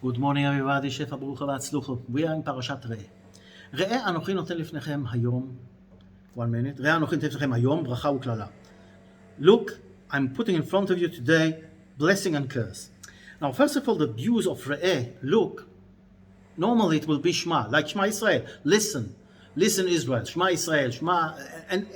Good morning everybody, שפע ברוך והצלוחו. We are in parashat ראה. ראה אנוכי נותן לפניכם היום, one minute, ראה אנוכי נותן לפניכם היום, ברכה וקללה. Look, I'm putting in front of you today, blessing and curse. Now first of all, the use of ראה, look, normally it will be Shema, like Shema Israel, listen Israel, Shema Israel, Shema, and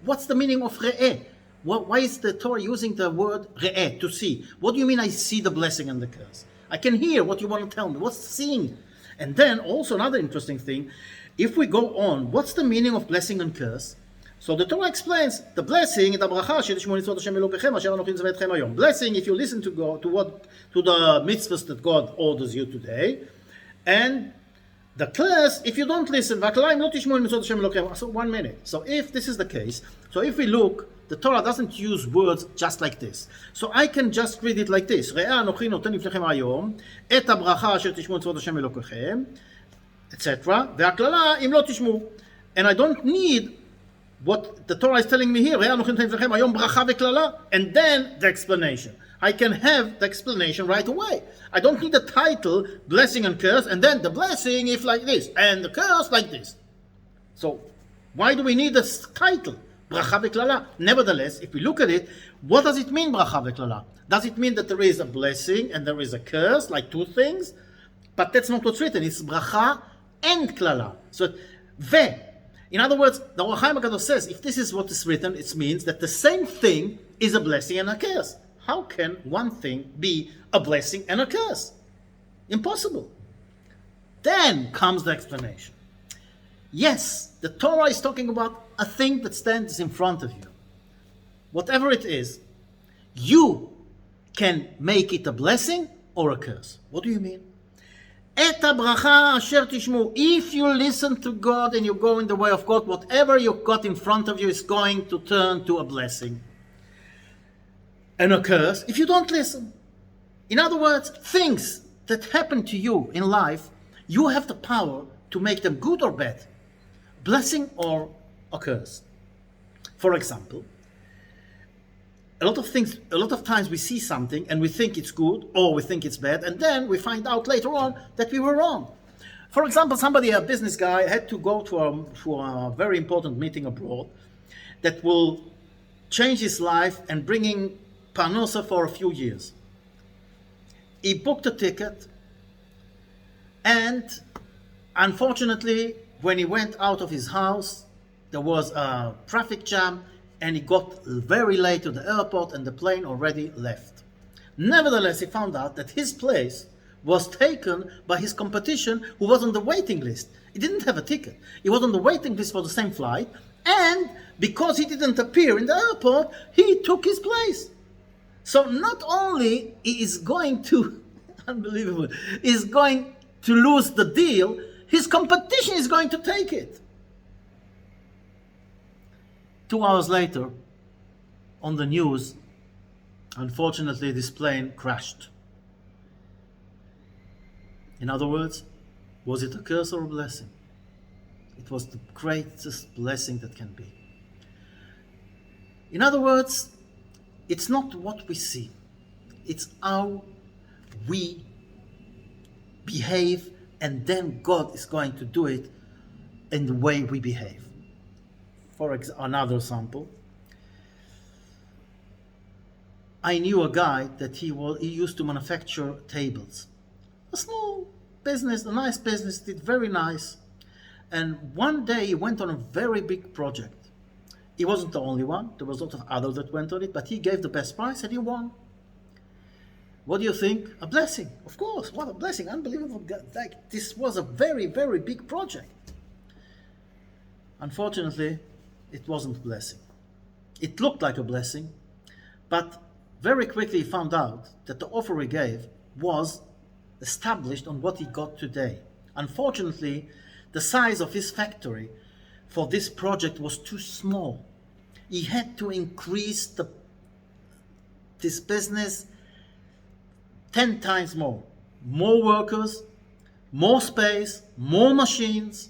what's the meaning of ראה? Why is the Torah using the word ראה, to see? What do you mean I see the blessing and the curse? I can hear what you want to tell me. What's seeing? And then also another interesting thing, if we go on, what's the meaning of blessing and curse? So the Torah explains the blessing, blessing if you listen to God, to the mitzvahs that God orders you today, and the curse if you don't listen. So 1 minute. So if this is the case, so if we look, the Torah doesn't use words just like this. So I can just read it like this. ראה אנוכי נותן לפניכם היום את הברכה אשר תשמעו מצוות השם אלוקיכם, etc. והקללה אם לא תשמעו. And I don't need what the Torah is telling me here. ראה אנוכי נותן לפניכם היום ברכה וקללה. And then the explanation. I can have the explanation right away. I don't need the title, blessing and curse, and then the blessing if like this, and the curse like this. So why do we need this title? Bracha v'klala. Nevertheless, if we look at it, what does it mean, bracha v'klala? Does it mean that there is a blessing and there is a curse, like two things? But that's not what's written. It's bracha and klala. So, in other words, the Or HaChaim HaKadosh says, if this is what is written, it means that the same thing is a blessing and a curse. How can one thing be a blessing and a curse? Impossible. Then comes the explanation. Yes, the Torah is talking about a thing that stands in front of you. Whatever it is, you can make it a blessing or a curse. What do you mean? Et habracha asher tishmu. If you listen to God and you go in the way of God, whatever you got in front of you is going to turn to a blessing. And a curse if you don't listen. In other words, things that happen to you in life, you have the power to make them good or bad. Blessing or a curse. For example, a lot of times we see something and we think it's good or we think it's bad, and then we find out later on that we were wrong. For example, a business guy, had to go to a very important meeting abroad that will change his life and bringing parnosa for a few years. He booked a ticket, and unfortunately, when he went out of his house, there was a traffic jam, and he got very late to the airport, and the plane already left. Nevertheless, he found out that his place was taken by his competition, who was on the waiting list. He didn't have a ticket. He was on the waiting list for the same flight, and because he didn't appear in the airport, he took his place. So not only he is going to, unbelievable, is going to lose the deal, his competition is going to take it. 2 hours later, on the news, unfortunately, this plane crashed. In other words, was it a curse or a blessing? It was the greatest blessing that can be. In other words, it's not what we see. It's how we behave, and then God is going to do it in the way we behave. For another example, I knew a guy that he used to manufacture tables. A small business, a nice business, did very nice. And one day he went on a very big project. He wasn't the only one. There was a lot of others that went on it, but he gave the best price and he won. What do you think? A blessing. Of course, what a blessing. Unbelievable. Like, this was a very, very big project. Unfortunately, it wasn't a blessing. It looked like a blessing, but very quickly he found out that the offer he gave was established on what he got today. Unfortunately, the size of his factory for this project was too small. He had to increase this business 10 times more. More workers, more space, more machines,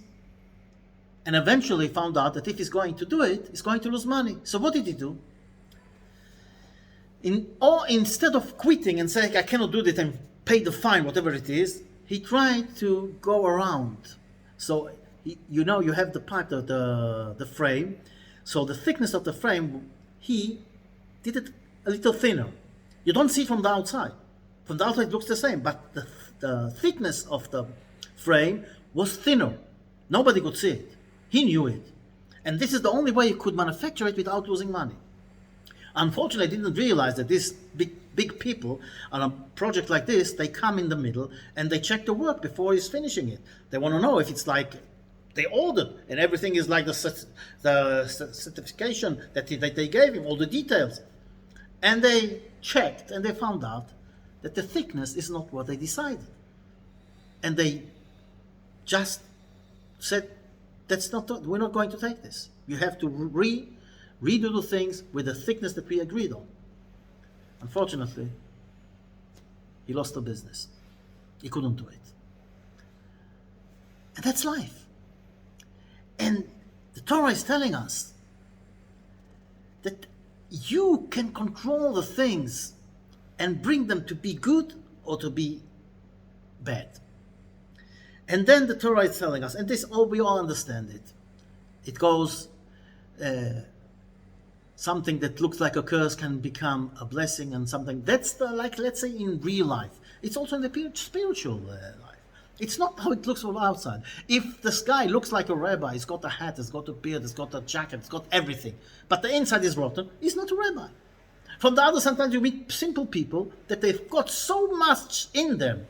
and eventually found out that if he's going to do it, he's going to lose money. So what did he do? Instead of quitting and saying, I cannot do this, and pay the fine, whatever it is, he tried to go around. So, you have the pipe, the frame. So the thickness of the frame, he did it a little thinner. You don't see it from the outside. From the outside it looks the same, but the thickness of the frame was thinner. Nobody could see it. He knew it. And this is the only way he could manufacture it without losing money. Unfortunately, I didn't realize that these big people on a project like this, they come in the middle and they check the work before he's finishing it. They want to know if it's like they ordered and everything is like the certification that they gave him, all the details. And they checked and they found out that the thickness is not what they decided. And they just said, we're not going to take this. You have to redo the things with the thickness that we agreed on. Unfortunately, he lost the business. He couldn't do it. And that's life. And the Torah is telling us that you can control the things and bring them to be good or to be bad. And then the Torah is telling us, and we all understand it. It goes, something that looks like a curse can become a blessing, and something that's like, let's say, in real life. It's also in the spiritual life. It's not how it looks from outside. If this guy looks like a rabbi, he's got a hat, he's got a beard, he's got a jacket, he's got everything, but the inside is rotten, he's not a rabbi. From the other, sometimes you meet simple people that they've got so much in them.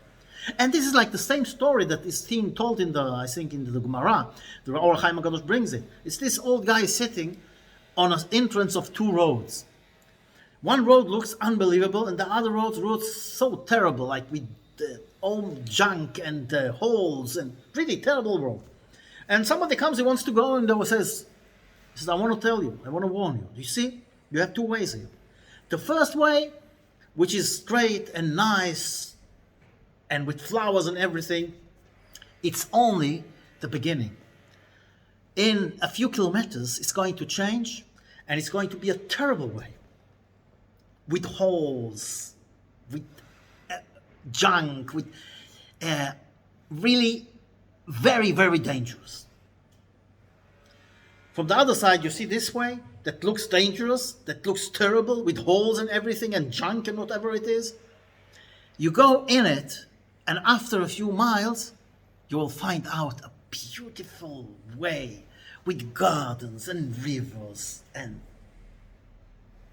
And this is like the same story that is being told in the Gemara. The Or Chaim HaKadosh brings it. It's this old guy sitting on an entrance of two roads. One road looks unbelievable, and the other road's so terrible, like with all junk and holes, and really terrible road. And somebody comes, he wants to go, and says, I want to tell you, I want to warn you. You see, you have two ways here. The first way, which is straight and nice, and with flowers and everything, it's only the beginning. In a few kilometers, it's going to change, and it's going to be a terrible way. With holes, with junk, with really very, very dangerous. From the other side, you see this way, that looks dangerous, that looks terrible, with holes and everything, and junk and whatever it is. You go in it, and after a few miles, you will find out a beautiful way with gardens and rivers and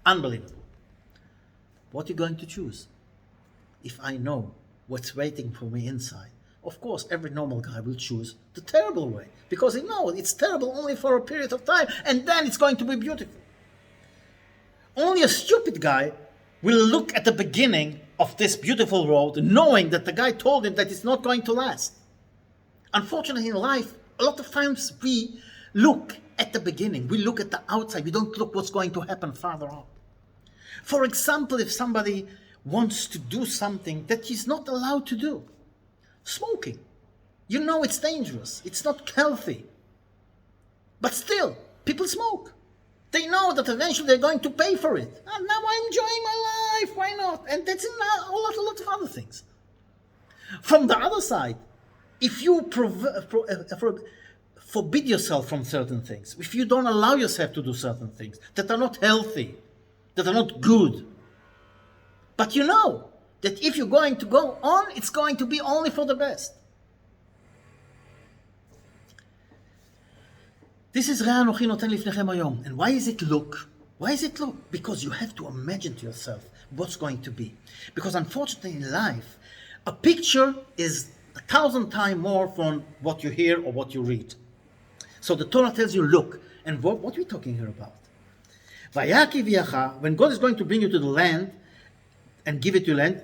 unbelievable. What are you going to choose? If I know what's waiting for me inside, of course, every normal guy will choose the terrible way, because he knows it's terrible only for a period of time, and then it's going to be beautiful. Only a stupid guy will look at the beginning of this beautiful road, knowing that the guy told him that it's not going to last. Unfortunately, in life, a lot of times we look at the beginning, we look at the outside, we don't look what's going to happen farther on. For example, if somebody wants to do something that he's not allowed to do, smoking, you know it's dangerous, it's not healthy, but still, people smoke. They know that eventually they're going to pay for it. And now I'm enjoying my life, why not? And that's in a lot of other things. From the other side, if you forbid yourself from certain things, if you don't allow yourself to do certain things that are not healthy, that are not good, but you know that if you're going to go on, it's going to be only for the best. This is Re'ah Anochi Noten Lifnechem Hayom. And why is it look? Why is it look? Because you have to imagine to yourself what's going to be. Because unfortunately in life, a picture is 1,000 times more from what you hear or what you read. So the Torah tells you look. And what are we talking here about? Vayaki v'yacha, when God is going to bring you to the land and give it to land,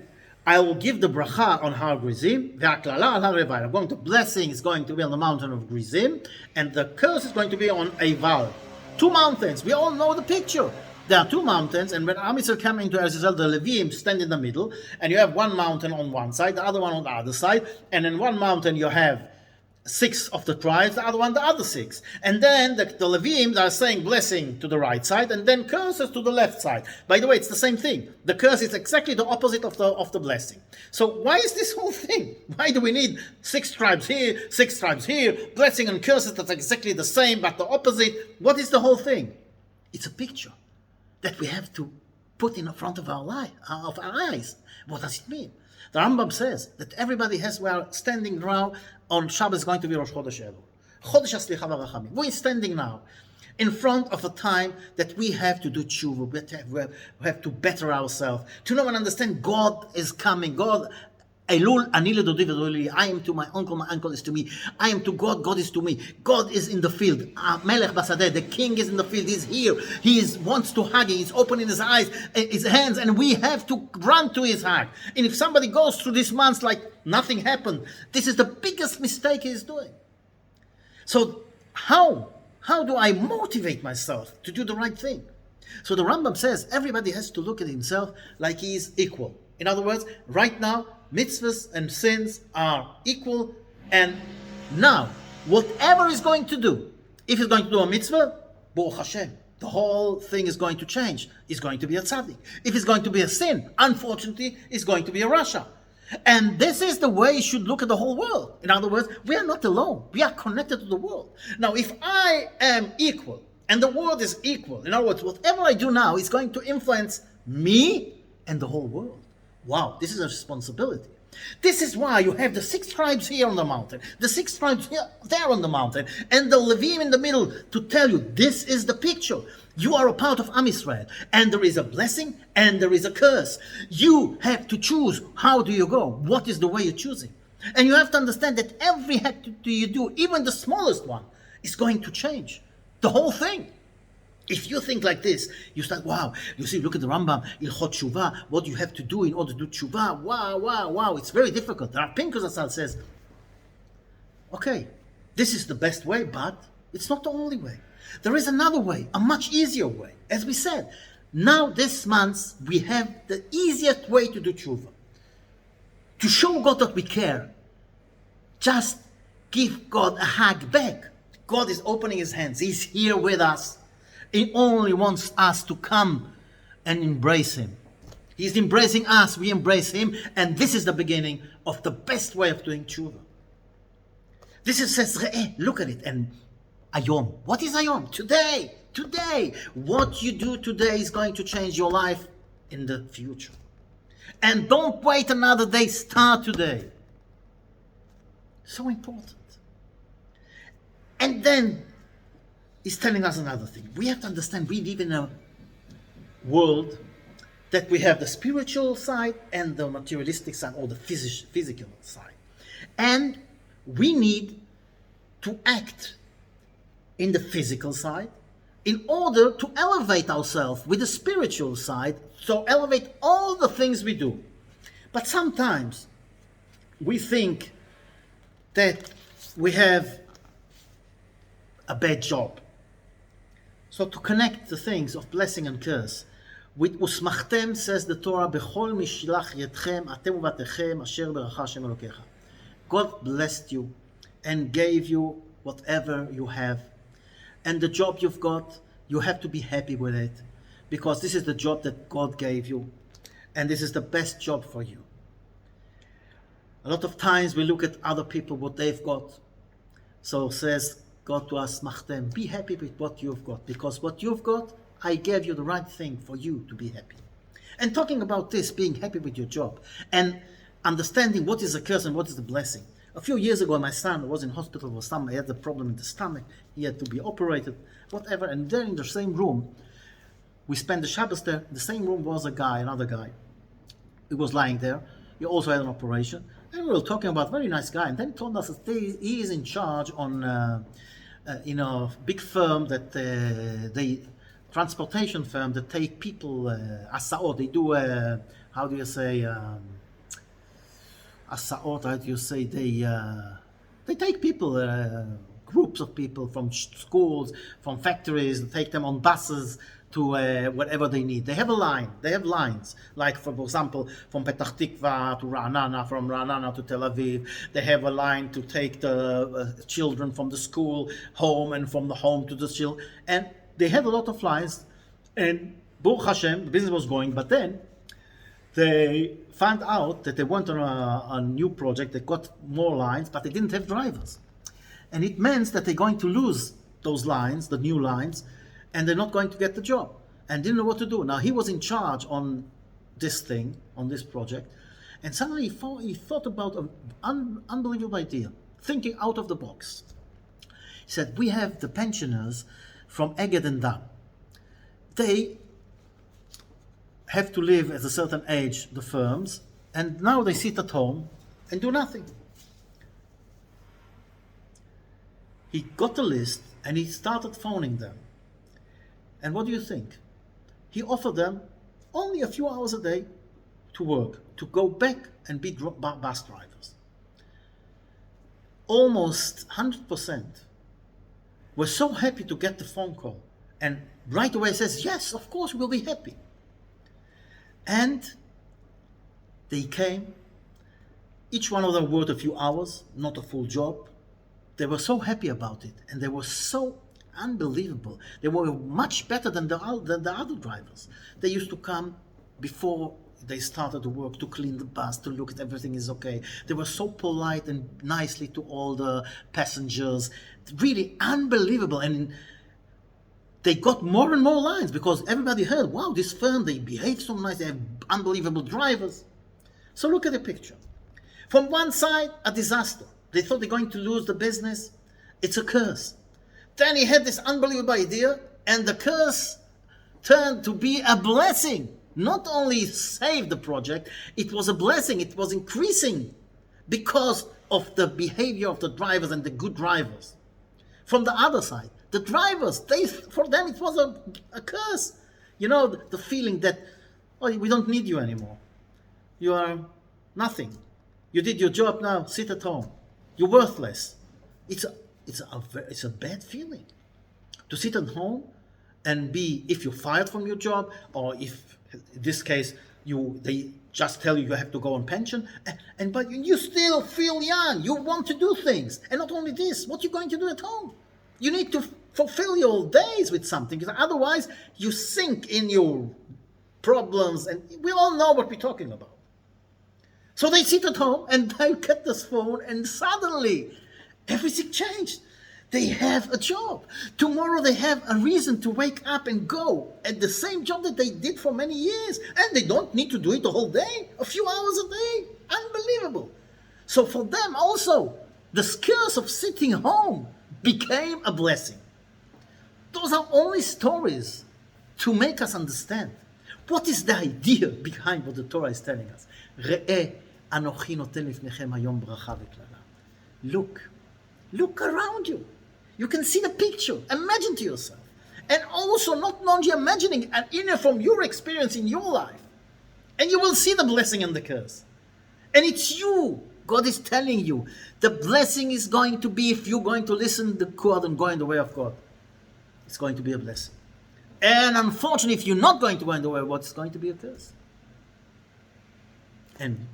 I will give the bracha on Har Grizim, ve'aklala al Har Eval. I'm going to blessing is going to be on the mountain of Grizim, and the curse is going to be on Eval. Two mountains. We all know the picture. There are two mountains, and when Am Yisrael came into Eretz Yisrael, the Leviim stand in the middle, and you have one mountain on one side, the other one on the other side, and in one mountain you have 6 of the tribes, the other one the other 6. And then the Levim are saying blessing to the right side and then curses to the left side. By the way, it's the same thing. The curse is exactly the opposite of the blessing. So why is this whole thing? Why do we need 6 tribes here, 6 tribes here, blessing and curses that's exactly the same but the opposite? What is the whole thing? It's a picture that we have to put in front of our eyes. What does it mean? The Rambam says that everybody we are standing now on Shabbos, going to be Rosh Chodesh Elul. Chodesh HaSlicha v'Rachamim. We're standing now in front of a time that we have to do tshuva, we have to better ourselves, to know and understand God is coming. God, Elul, ani ledodi v'doli, I am to my uncle is to me. I am to God, God is to me. God is in the field. Melech Basadeh, the king is in the field. He's here. Wants to hug. He's opening his eyes, his hands, and we have to run to his hug. And if somebody goes through this month like nothing happened, this is the biggest mistake he is doing. So how do I motivate myself to do the right thing? So the Rambam says everybody has to look at himself like he is equal. In other words, right now, mitzvahs and sins are equal, and now, whatever he's going to do, if he's going to do a mitzvah, Baruch Hashem, the whole thing is going to change. He's going to be a tzaddik. If it's going to be a sin, unfortunately, it's going to be a rasha. And this is the way you should look at the whole world. In other words, we are not alone. We are connected to the world. Now, if I am equal, and the world is equal, in other words, whatever I do now is going to influence me and the whole world. Wow, this is a responsibility. This is why you have the 6 tribes here on the mountain, the 6 tribes here, there on the mountain, and the Levim in the middle to tell you this is the picture. You are a part of Am Yisrael, and there is a blessing and there is a curse. You have to choose. How do you go? What is the way you're choosing? And you have to understand that every act you do, even the smallest one, is going to change the whole thing. If you think like this, you start, wow, you see, look at the Rambam, Ilchot Tshuva, what you have to do in order to do Tshuva, wow, it's very difficult. The Rav Pinkus Asal says, okay, this is the best way, but it's not the only way. There is another way, a much easier way. As we said, now this month, we have the easiest way to do Tshuva. To show God that we care, just give God a hug back. God is opening his hands, he's here with us. He only wants us to come and embrace him. He's embracing us, we embrace him, and this is the beginning of the best way of doing tshuva. This is says, look at it, and Ayom. What is Ayom? Today. What you do today is going to change your life in the future. And don't wait another day, start today. So important. And then, he's telling us another thing. We have to understand we live in a world that we have the spiritual side and the materialistic side, or the physical side. And we need to act in the physical side in order to elevate ourselves with the spiritual side, so elevate all the things we do. But sometimes we think that we have a bad job. So to connect the things of blessing and curse, with usmachtem, says the Torah, bechol mishlach yedchem atem uvatechem asher beracha Hashem Elokecha. God blessed you and gave you whatever you have. And the job you've got, you have to be happy with it, because this is the job that God gave you, and this is the best job for you. A lot of times we look at other people, what they've got. So says God to us, Machtem, be happy with what you've got, because what you've got, I gave you the right thing for you to be happy. And talking about this, being happy with your job, and understanding what is a curse and what is the blessing. A few years ago, my son was in hospital for stomach. He had a problem in the stomach. He had to be operated, whatever. And there in the same room, we spent the Shabbos there. In the same room was another guy. He was lying there. He also had an operation. And we were talking about a very nice guy. And then he told us that he is in charge on, big firm that transportation firm that take people, asaot. They do, how do you say, asaot, how do you say, they take people, groups of people from schools, from factories, they take them on buses to whatever they need. They have a line. They have lines. Like, for example, from Petah Tikva to Ra'anana, from Ra'anana to Tel Aviv. They have a line to take the children from the school home and from the home to the children. And they had a lot of lines. And Baruch Hashem, the business was going. But then they found out that they went on a new project. They got more lines, but they didn't have drivers. And it means that they're going to lose those lines, the new lines, and they're not going to get the job, and didn't know what to do. Now, he was in charge on this thing, on this project, and suddenly he thought about an unbelievable idea, thinking out of the box. He said, we have the pensioners from Eged and Dan. They have to live at a certain age, the firms, and now they sit at home and do nothing. He got the list and he started phoning them. And what do you think? He offered them only a few hours a day to work, to go back and be bus drivers. Almost 100% were so happy to get the phone call. And right away says, yes, of course, we'll be happy. And they came. Each one of them worked a few hours, not a full job. They were so happy about it, and they were so unbelievable. They were much better than the other drivers. They used to come before they started to work to clean the bus, to look at everything is okay. They were so polite and nicely to all the passengers. Really unbelievable. And they got more and more lines because everybody heard, wow, this firm, they behave so nice, they have unbelievable drivers. So look at the picture. From one side, a disaster. They thought they're going to lose the business. It's a curse. Then he had this unbelievable idea, and the curse turned to be a blessing. Not only saved the project, it was a blessing. It was increasing because of the behavior of the drivers and the good drivers. From the other side, the drivers, for them it was a curse. You know, the feeling that, oh, we don't need you anymore. You are nothing. You did your job, now sit at home. You're worthless. It's a bad feeling to sit at home and be, if you're fired from your job, or if in this case they just tell you have to go on pension, but you still feel young. You want to do things, and not only this, what you're going to do at home. You need to fulfill your days with something, because otherwise you sink in your problems, and we all know what we're talking about. So they sit at home and they get this phone, and suddenly everything changed. They have a job. Tomorrow they have a reason to wake up and go at the same job that they did for many years. And they don't need to do it the whole day, a few hours a day. Unbelievable. So for them also, the skills of sitting home became a blessing. Those are only stories to make us understand what is the idea behind what the Torah is telling us. Re'eh anochi noten lifnechem hayom bracha v'klala. Look around you. You can see the picture. Imagine to yourself. And also not only imagining, and inner from your experience in your life. And you will see the blessing and the curse. And it's you. God is telling you. The blessing is going to be, if you're going to listen to God and go in the way of God, it's going to be a blessing. And unfortunately, if you're not going to go in the way of God, it's going to be a curse. And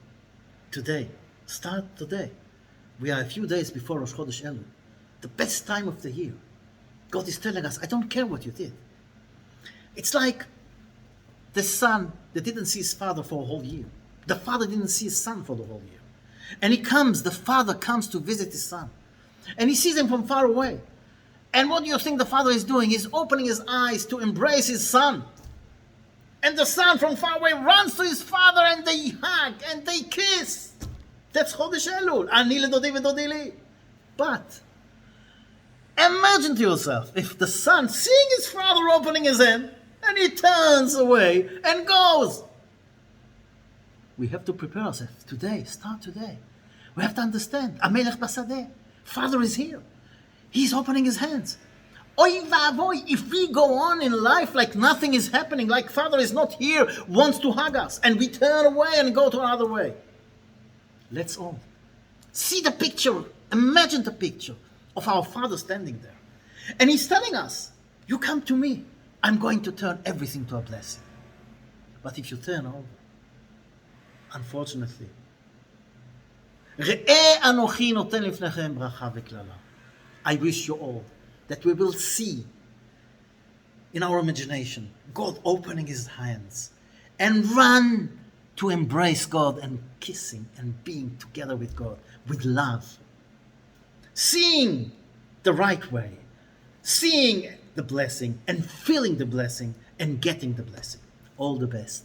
today, start today. We are a few days before Rosh Chodesh Elul, the best time of the year. God is telling us, I don't care what you did. It's like the son that didn't see his father for a whole year. The father didn't see his son for the whole year. And the father comes to visit his son. And he sees him from far away. And what do you think the father is doing? He's opening his eyes to embrace his son. And the son from far away runs to his father and they hug and they kiss. That's Chodesh Elul. Ani ledodi v'dodi li. But imagine to yourself if the son, seeing his father opening his hand, and he turns away and goes. We have to prepare ourselves today. Start today. We have to understand. Amelech basadeh. Father is here. He's opening his hands. Oy va'avoy, if we go on in life like nothing is happening, like Father is not here, wants to hug us, and we turn away and go to another way. Let's all see the picture. Imagine the picture of our Father standing there. And He's telling us, you come to me. I'm going to turn everything to a blessing. But if you turn over, unfortunately, ראה אנוכי נותן לפניכם ברכה וקללה. I wish you all that we will see in our imagination God opening his hands and run to embrace God and kissing and being together with God with love. Seeing the right way, seeing the blessing and feeling the blessing and getting the blessing. All the best.